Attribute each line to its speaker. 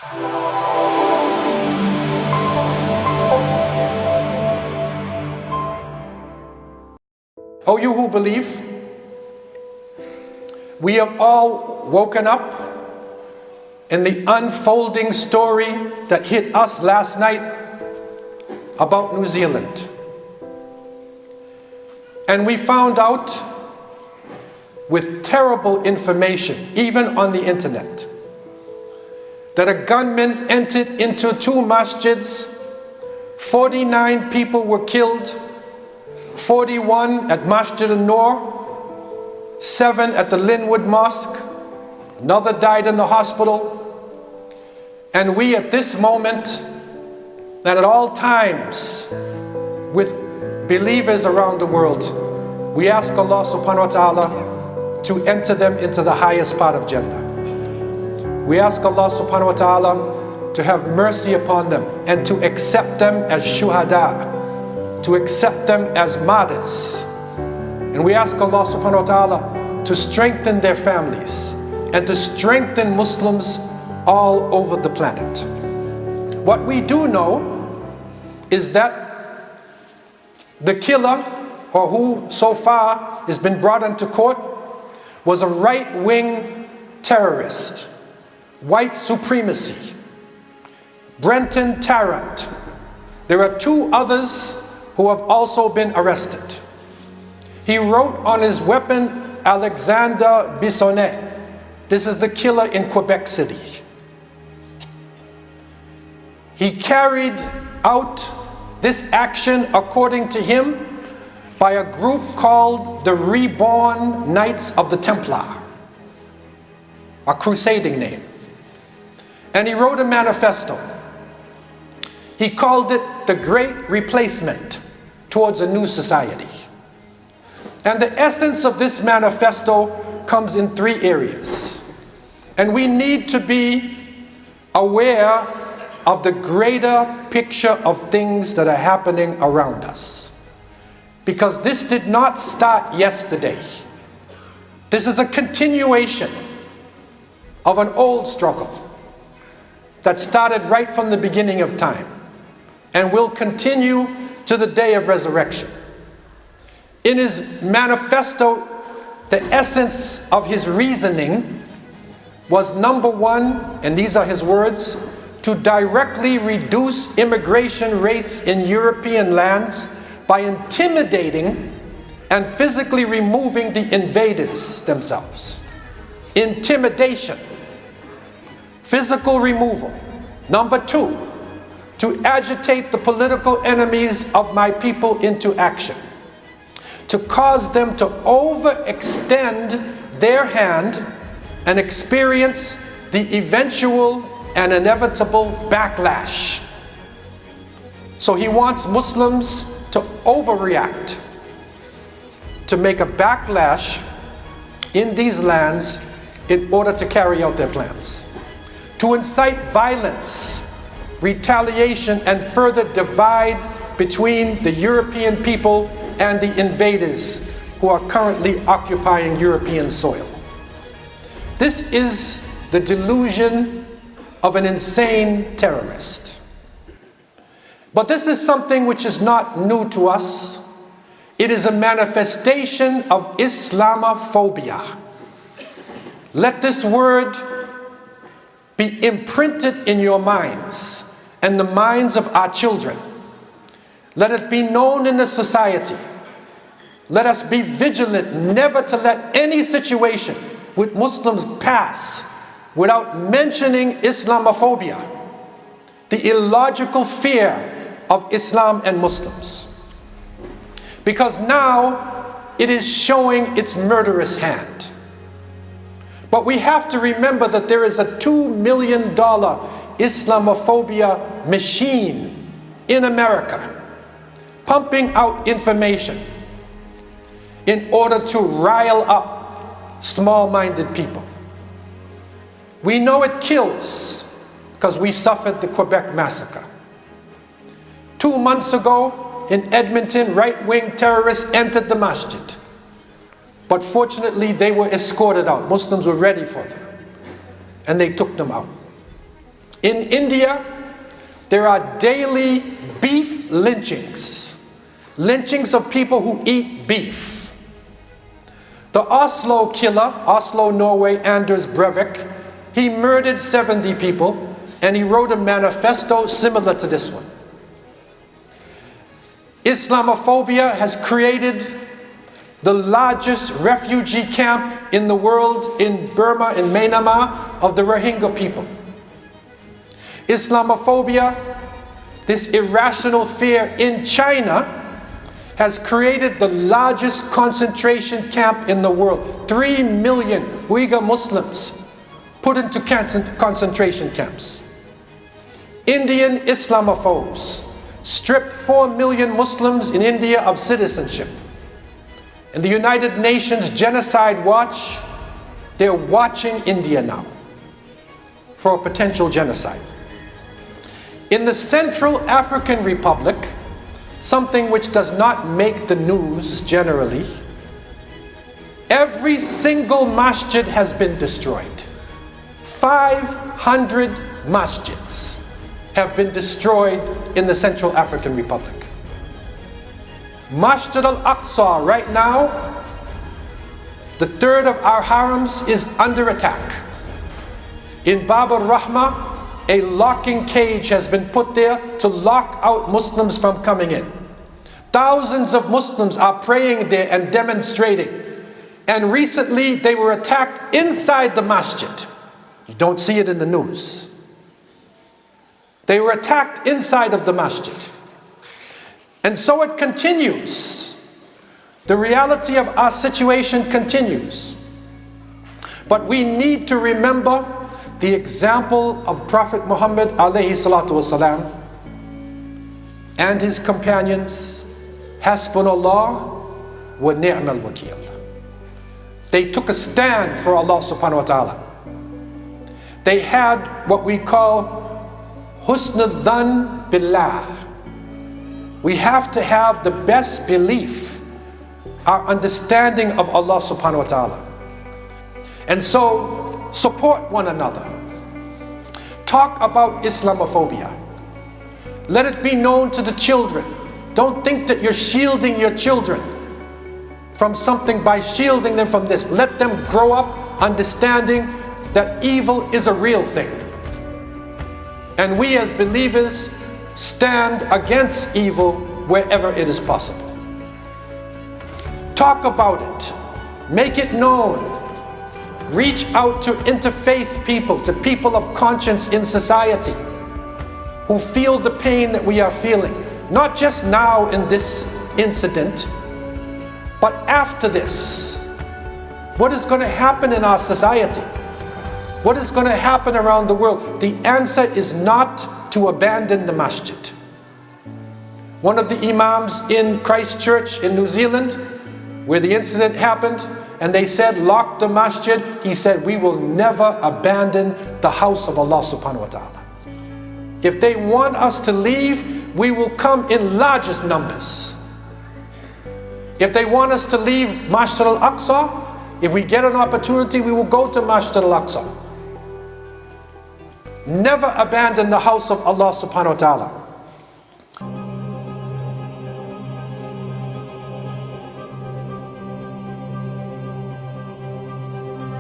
Speaker 1: O you who believe, we have all woken up in the unfolding story that hit us last night about New Zealand. And we found out with terrible information, even on the internet, that a gunman entered into 2 masjids, 49 people were killed, 41 at Masjid al-Noor, 7 at the Linwood Mosque, another died in the hospital. And we at this moment, and at all times, with believers around the world, we ask Allah subhanahu wa ta'ala to enter them into the highest part of Jannah. We ask Allah subhanahu wa ta'ala to have mercy upon them and to accept them as shuhada, to accept them as martyrs. And we ask Allah subhanahu wa ta'ala to strengthen their families and to strengthen Muslims all over the planet. What we do know is that the killer, or who so far has been brought into court, was a right-wing terrorist, white supremacy, Brenton Tarrant. There are 2 others who have also been arrested. He wrote on his weapon, Alexander Bissonnet. This is the killer in Quebec City. He carried out this action, according to him, by a group called the Reborn Knights of the Templar, a crusading name. And he wrote a manifesto. He called it the Great Replacement towards a new society. And the essence of this manifesto comes in 3 areas. And we need to be aware of the greater picture of things that are happening around us. Because this did not start yesterday. This is a continuation of an old struggle that started right from the beginning of time and will continue to the day of resurrection. In his manifesto, the essence of his reasoning was, number 1, and these are his words, to directly reduce immigration rates in European lands by intimidating and physically removing the invaders themselves. Intimidation, physical removal. Number 2, to agitate the political enemies of my people into action, to cause them to overextend their hand and experience the eventual and inevitable backlash. So he wants Muslims to overreact, to make a backlash in these lands in order to carry out their plans, to incite violence, retaliation, and further divide between the European people and the invaders who are currently occupying European soil. This is the delusion of an insane terrorist. But this is something which is not new to us. It is a manifestation of Islamophobia. Let this word be imprinted in your minds and the minds of our children. Let it be known in the society. Let us be vigilant never to let any situation with Muslims pass without mentioning Islamophobia, the illogical fear of Islam and Muslims. Because now it is showing its murderous hand. But we have to remember that there is a $2 million Islamophobia machine in America, pumping out information in order to rile up small-minded people. We know it kills because we suffered the Quebec massacre. 2 months ago in Edmonton, right-wing terrorists entered the masjid. But fortunately, they were escorted out. Muslims were ready for them. And they took them out. In India, there are daily beef lynchings. Lynchings of people who eat beef. The Oslo killer, Oslo, Norway, Anders Breivik, he murdered 70 people and he wrote a manifesto similar to this one. Islamophobia has created the largest refugee camp in the world in Burma, in Myanmar, of the Rohingya people. Islamophobia, this irrational fear in China, has created the largest concentration camp in the world. 3 million Uyghur Muslims put into concentration camps. Indian Islamophobes stripped 4 million Muslims in India of citizenship. And the United Nations Genocide Watch, they're watching India now for a potential genocide. In the Central African Republic, something which does not make the news generally, every single masjid has been destroyed. 500 masjids have been destroyed in the Central African Republic. Masjid al-Aqsa right now, the third of our harams, is under attack. In Bab al-Rahmah, a locking cage has been put there to lock out Muslims from coming in. Thousands of Muslims are praying there and demonstrating. And recently they were attacked inside the masjid. You don't see it in the news. They were attacked inside of the masjid. And so it continues. The reality of our situation continues. But we need to remember the example of Prophet Muhammad alayhi salatu wasalam and his companions. Hasbunallah wa ni'mal wakil. They took a stand for Allah subhanahu wa ta'ala. They had what we call husn al-dhan billah. We have to have the best belief, our understanding of Allah subhanahu wa ta'ala. And so, support one another. Talk about Islamophobia. Let it be known to the children. Don't think that you're shielding your children from something by shielding them from this. Let them grow up understanding that evil is a real thing. And we as believers stand against evil wherever it is possible. Talk about it. Make it known. Reach out to interfaith people, to people of conscience in society who feel the pain that we are feeling. Not just now in this incident, but after this. What is going to happen in our society? What is going to happen around the world? The answer is not to abandon the masjid. One of the imams in Christchurch in New Zealand, where the incident happened, and they said, lock the masjid, he said, we will never abandon the house of Allah subhanahu wa ta'ala. If they want us to leave, we will come in largest numbers. If they want us to leave Masjid al-Aqsa, if we get an opportunity, we will go to Masjid al-Aqsa. Never abandon the house of Allah subhanahu wa ta'ala.